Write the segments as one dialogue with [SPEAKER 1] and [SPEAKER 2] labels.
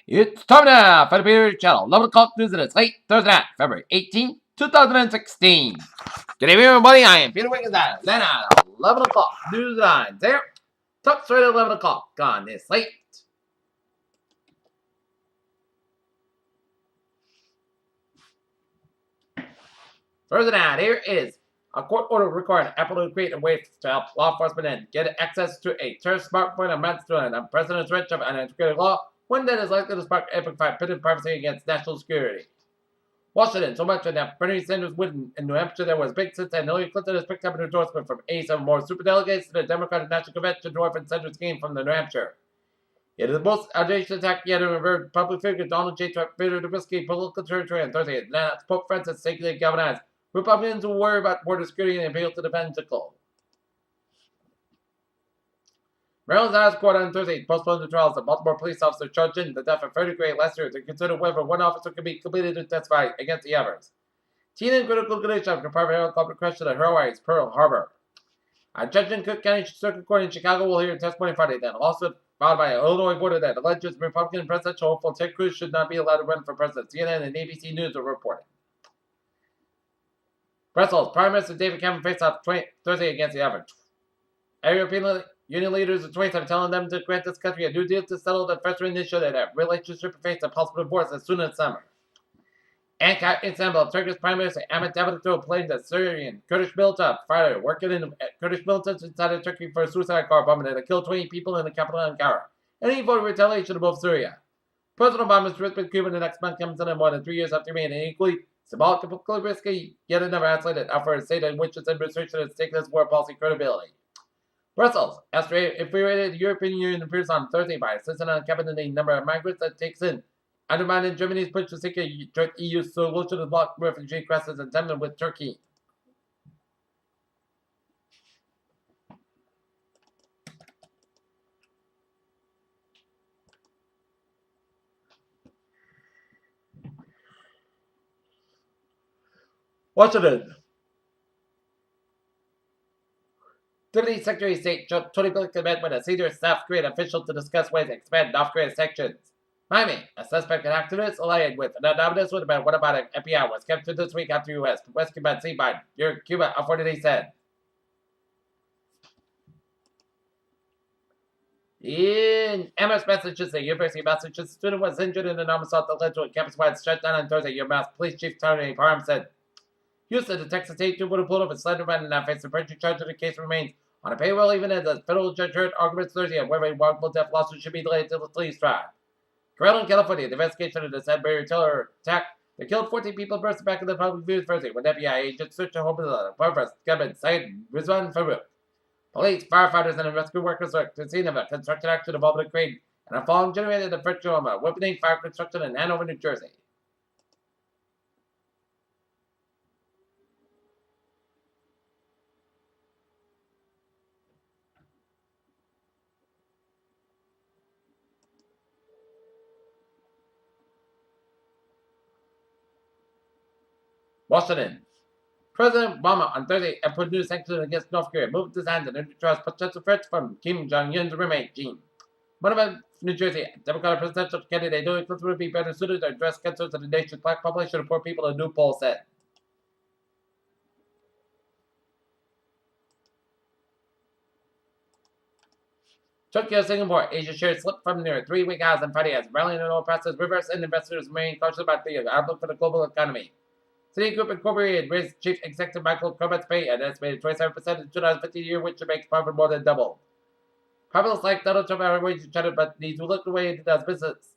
[SPEAKER 1] It's time now for the Peter Channel. 11 o'clock news and it's late Thursday night, February 18, 2016. Good evening, everybody. I am Peter Wiggins. Then at 11 o'clock news lines there. Talk straight at 11 o'clock on this late. Thursday night, here is a court order requiring Apple to create a way to help law enforcement and get access to a terrorist smartphone amounts to an unprecedented stretch of unintegrated law, one that is likely to spark amplified pitted privacy against national security. Washington, so much that Bernie Sanders win in New Hampshire there was big since then. Hillary Clinton has picked up an endorsement from 87 more superdelegates to the Democratic National Convention to orphan Sanders came from New Hampshire. It is the most audacious attack yet of a public figure. Donald J. Trump favored to risky political territory on Thursday. Atlanta Pope Francis sacredly galvanized Republicans who worry about border security and appeal to the evangelical. Maryland's highest court on Thursday postponed the trials of Baltimore police officer charged in the death of 30 grade last year to consider whether one officer can be completed to testify against the others. Teen and critical condition of Department of helicopter crash at Hawaii, Pearl Harbor. A judge in Cook County Circuit Court in Chicago will hear testimony Friday. Then also filed by an Illinois voter that alleges Republican presidential hopeful Ted Cruz should not be allowed to run for president. CNN and ABC News are reporting. Brussels, Prime Minister David Cameron faced off Thursday against the average. European Union leaders of 27 telling them to grant this country a new deal to settle the frustrating issue that a relationship faced a possible divorce as soon as summer. Istanbul, Turkish Prime Minister Ahmet Davutoglu blamed the Syrian Kurdish militant Friday working in Kurdish militants inside of Turkey for a suicide car bombing that killed 20 people in the capital Ankara. And he voted retaliation above Syria. President Obama's trip with Cuba the next month comes in more than 3 years after being an equally symbolic and politically risky, yet another isolated effort to say that which its administration has taken its foreign policy credibility. Brussels, after infuriated the European Union appears on Thursday by insisting on capping the number of migrants that takes in, undermining Germany's push to seek a joint EU solution to block refugee crisis in tandem with Turkey. Washington. Deputy Secretary of State Tony Blinken met with a senior South Korean official to discuss ways to expand North Korea's sanctions. Miami, a suspect and activist allied with an anonymous witness what about an FBI was captured this week after U.S. West Cuban Sea by near Cuba, authorities said. In Amherst, Massachusetts, the University of Massachusetts student was injured in an armed assault that led to a campus-wide shutdown on Thursday. UMass Police Chief Tony Parham said. Houston, the Texas state trooper pulled up a slender man and now faced a perjury charge of the case remains on a payroll even as a federal judge heard arguments Thursday on whether a wrongful death lawsuit should be delayed until the police trial. Corral, California, the investigation of the Sudbury terror attack that killed 14 people burst back in the public view Thursday when FBI agents searched a home in the apartment gunman Syed Rizwan Farouk. Police, firefighters, and rescue workers worked to the scene of a construction accident involving a crane and a falling generator at the French home of Whipping Fire Construction in Hanover, New Jersey. Washington. President Obama on Thursday put new sanctions against North Korea, moved his hand and introduced potential threats from Kim Jong-un's roommate, Jin. One of New Jersey, Democratic presidential candidate Hillary Clinton would be better suited to address concerns of the nation's black population and poor people, a new poll said. Tokyo, Singapore, Asia shares slipped from near 3-week highs on Friday as rallying in oil prices reversed and investors remain cautious about the outlook for the global economy. Citigroup Incorporated raised Chief Executive Michael Corbett's pay at an estimated 27% in 2015 year, which makes profit more than double. Populists like Donald Trump are wages chatted, but need to look the way it does business.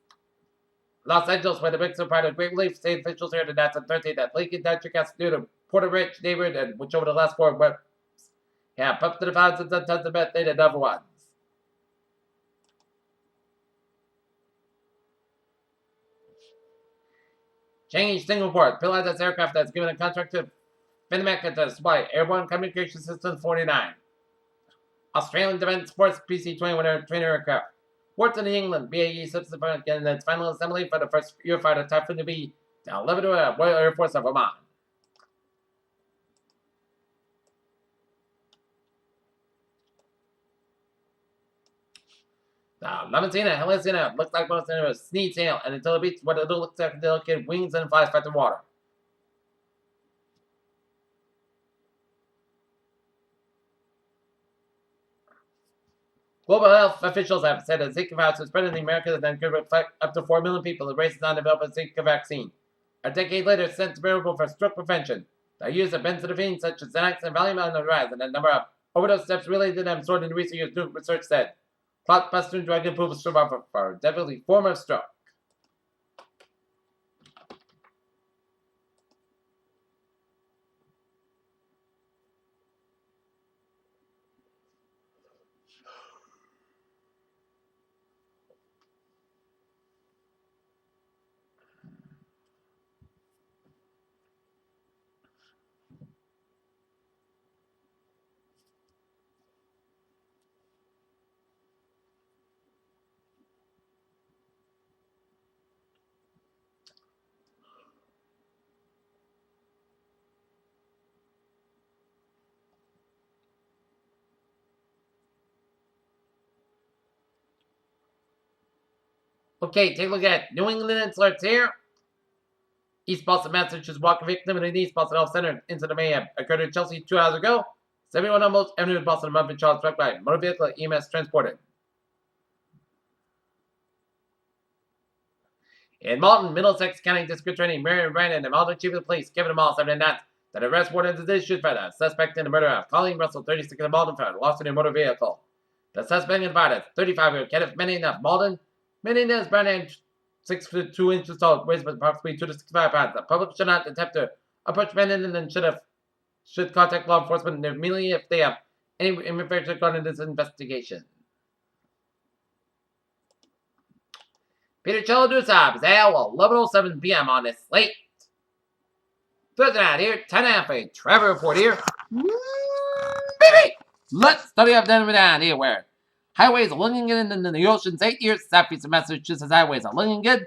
[SPEAKER 1] Los Angeles, where the banks are part of great relief, state officials here announced on Thursday that Lincoln District has due to Porter-rich neighborhood, and which over the last 4 months have pumped to the thousands and tons of methane and other ones. Change Singapore, pilotless aircraft that's given a contract to Finmec to supply airborne communication systems 49. Australian Defence Force PC-21 trainer aircraft. Wharton in England, BAE subsequent in its final assembly for the first Eurofighter Typhoon to be delivered to the Royal Air Force of Oman. Lamentina, Helicina, looks like most of a sneeze tail, and until it beats what it looks like delicate wings and flies back to water. Global health officials have said that Zika virus is spread in the Americas and could affect up to 4 million people. The race is not developing a Zika vaccine. A decade later, it's sent available for stroke prevention. The use of benzodiazepines such as Xanax and Valium on the rise, and the number of overdose deaths related to them soared in recent years, new research said. Blockbuster drug improves survival for definitely form of stroke. Okay, take a look at New England alerts here. East Boston, Massachusetts walk victim in the East Boston Health Center into the mayhem occurred in Chelsea 2 hours ago. 71 almost Avenue in Boston, Muffin Charles struck by motor vehicle EMS transported. In Malton, Middlesex County District Attorney Marion Brandon and Malton Chief of Police Kevin Moss have announced that arrest warrant is issued for the suspect in the murder of Colleen Russell, 36 of Malton, for lost in a motor vehicle. The suspect invited 35-year-old Kenneth Manning of Malton. Manning is Brandon 6 foot 2 inches tall, weighs approximately 2 to 65 pounds. The public should not attempt to approach Manning and should contact law enforcement immediately if they have any information regarding this investigation. Peter Chaladusa is at 11:07 p.m. on this late Thursday night here, 10 a.m. a travel report here. Baby! Let's study up down here where highways are looking good in the oceans 8 years. Southeast of Massachusetts highways are looking good.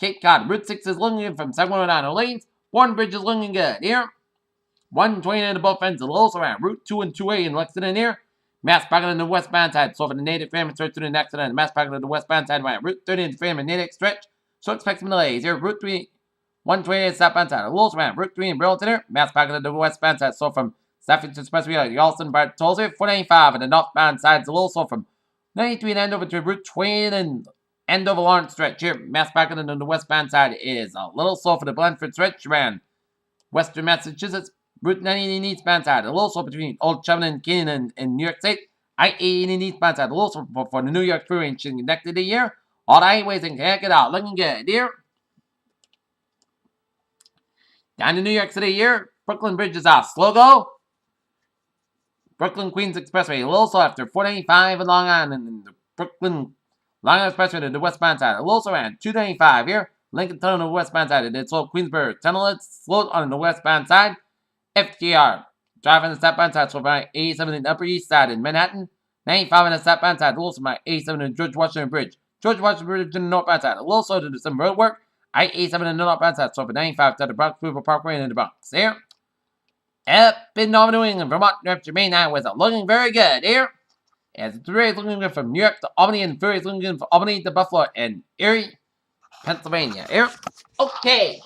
[SPEAKER 1] Cape Cod Route 6 is looking good from 719 lanes. Warren Bridge is looking good here. 129 to both ends of Lowell around Route 2 and 2A in Lexington here. Mass parking on the westbound side, so for the native famine stretch through the next and mass parking on the westbound side around Route 30 and famine native stretch. So expect some delays here. Route 3, 128 southbound side of Lowell around Route 3 in Burlington here. Mass parking on the westbound side, so from Stafford to Expressway, the Alston Bar tolls here. 495 and the northbound side of Lowell, so from 93 and Andover to Route 20 and Andover Lawrence stretch here. Mass parking on the westbound side is a little slow for the Blandford stretch around Western Massachusetts. Route 19 eastbound side, a little slow between Old Chubman and Canyon in New York State. I-80 eastbound side, a little slow for the New York Freeway and connected the year. All the highways in Connecticut out, looking good here. Down to New York City here, Brooklyn Bridge is out, slow go. Brooklyn Queens Expressway, a little slow after 495 and Long Island, and the Brooklyn Long Island Expressway to the westbound side, a little slow around 295 here. Lincoln Tunnel on the westbound side, and it's slow Queensborough Tunnel, it's slow on the westbound side. FTR, driving the southbound side, so by 87 in the Upper East Side in Manhattan. 95 on the southbound side, also by 87 in George Washington Bridge. George Washington Bridge in the northbound side, a little slow to do some road work. I-87 in the northbound side, so for 95 to the Bronx River Parkway in the Bronx here. Up in Northern New England, Vermont, New Hampshire, Maine highways are looking very good here. As the three is looking good from New York to Albany, and the 4 is looking good from Albany to Buffalo and Erie, Pennsylvania here. Okay,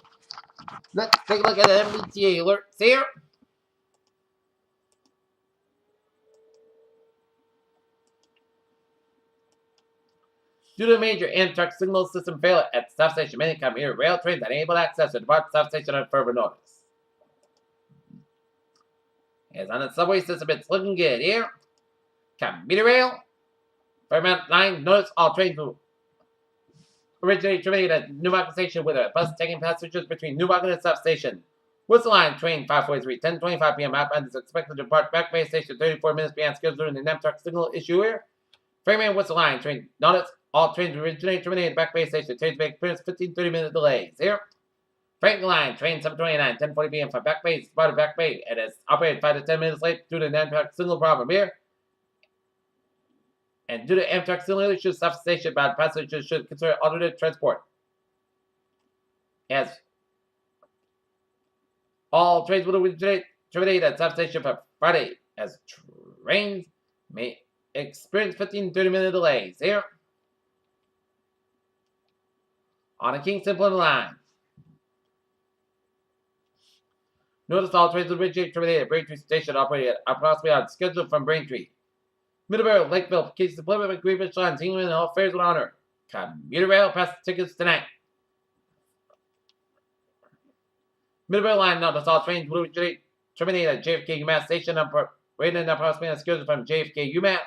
[SPEAKER 1] let's take a look at the MBTA alerts here. Due to a major Amtrak signal system failure at the stop station, many commuter rail trains unable to access the departure stop station on further notice. As on the subway system, it's looking good here. Commuter rail, Fairmount Line, notice all trains will originally terminated at Newmarket Station with a bus taking passengers between Newmarket and stop station. Whistle Line train 543, 10:25 p.m. outbound is expected to depart Back Bay Station 34 minutes behind schedule during the Amtrak signal issue here. Fairmount Whistle Line train, notice all trains originally terminated at Back Bay Station. Trains may experience 15-30 minute delays here. Franklin Line, train 729, 10:40 p.m. from Back Bay, spotted Back Bay, and is operated 5 to 10 minutes late due to an Amtrak signal problem here. And due to Amtrak signal issues, stop station bound passengers should consider alternate transport. As all trains will terminate at stop station for Friday, as trains may experience 15-30 minute delays here. On a Kingston Plymouth line. Notice all trains will originate terminated at Braintree Station operating approximately on schedule from Braintree. Middleborough, Lakeville, Kingston Plymouth, and Greenwich lines, England, and all fares with honor. Commuter rail pass tickets tonight. Middleborough line notice all trains will originate terminated at JFK UMass Station operating approximately on schedule from JFK UMass.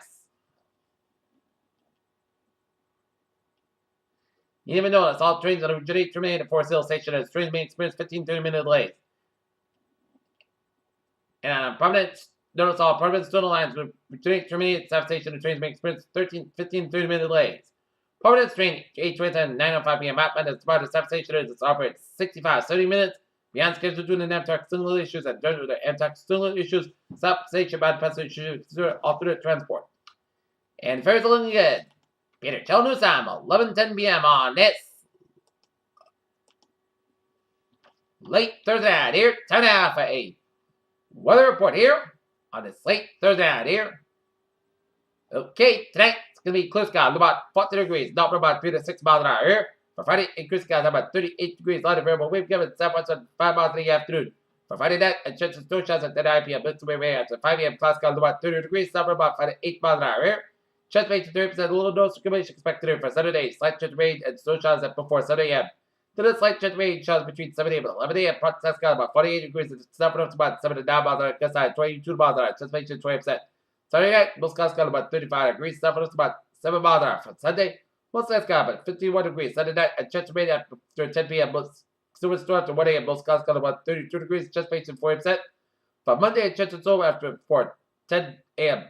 [SPEAKER 1] You even notice all trains that originate terminated at Forest Hill Station as trains may experience 15-30 minute delays. And notice all permanent student lines will originate terminated at South Station and trains may experience 15-30 minute delays. Permanent train H27 9:05 p.m. Batman is departed at South Station as it operates 65-70 minutes beyond schedule due to Amtrak signal issues and during the Amtrak signal issues, South Station bad passengers alternate transport. And ferries are looking good. Peter, tell news time, 11:10 p.m. on this late Thursday night here. Time now for a weather report here on this late Thursday night here. Okay, tonight it's going to be clear skies, about 40 degrees, not about 3 to 6 miles an hour here. For Friday, increased skies, about 38 degrees, light and variable wind given southwest at 5 miles in the afternoon. For Friday night, a chance of snow showers at 10 p.m. Winds will be after 5 a.m. Cloud skies, about 30 degrees, south about 5 to 8 miles an hour here. Chance rate to 30%, a little no circulation expected here for Saturday. Slight chance rain and snow showers at before 7 a.m. Then a slight chance rain showers between 7 a.m. and 11 a.m. Part Saskatchewan about 48 degrees and south up to about 7 to 9 miles an hour. Gust side 22 miles an hour. Chance rate 20%. Saturday night, most skies got about 35 degrees. South up to about 7 miles an hour. For Sunday, most skies got about 51 degrees. Sunday night, a chance rain after 10 p.m. Most still storm after 1 a.m. Most skies got about 32 degrees. Chance rate 40%. For Monday, a chance of storm after 10 a.m.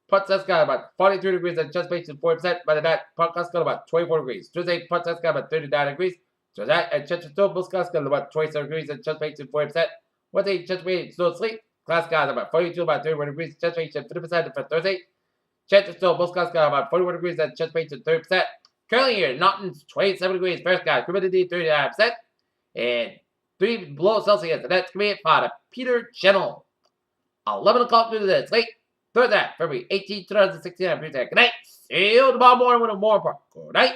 [SPEAKER 1] Port Saskatchewan about 43 degrees and chance rate 40%. By the night, Port Saskatchewan about 24 degrees. Tuesday, Port Saskatchewan about 39 degrees. So that and chance of storm, most skies got about 27 degrees and chance rate 40%. Wednesday, chance rate snow sleep. Class skies about 42, about 31 degrees. Chance rate 50% for Thursday. Chance of storm, most skies got about 41 degrees and chance rate 30%. Currently here, Naughton's 27 degrees. Fair skies, humidity 39%. And 3 below Celsius. And that's going to be it for Peter Channel. 11 o'clock to this late Thursday, February 18, 2016. I'm Peter. Good night. See you tomorrow morning with a more report. Good night.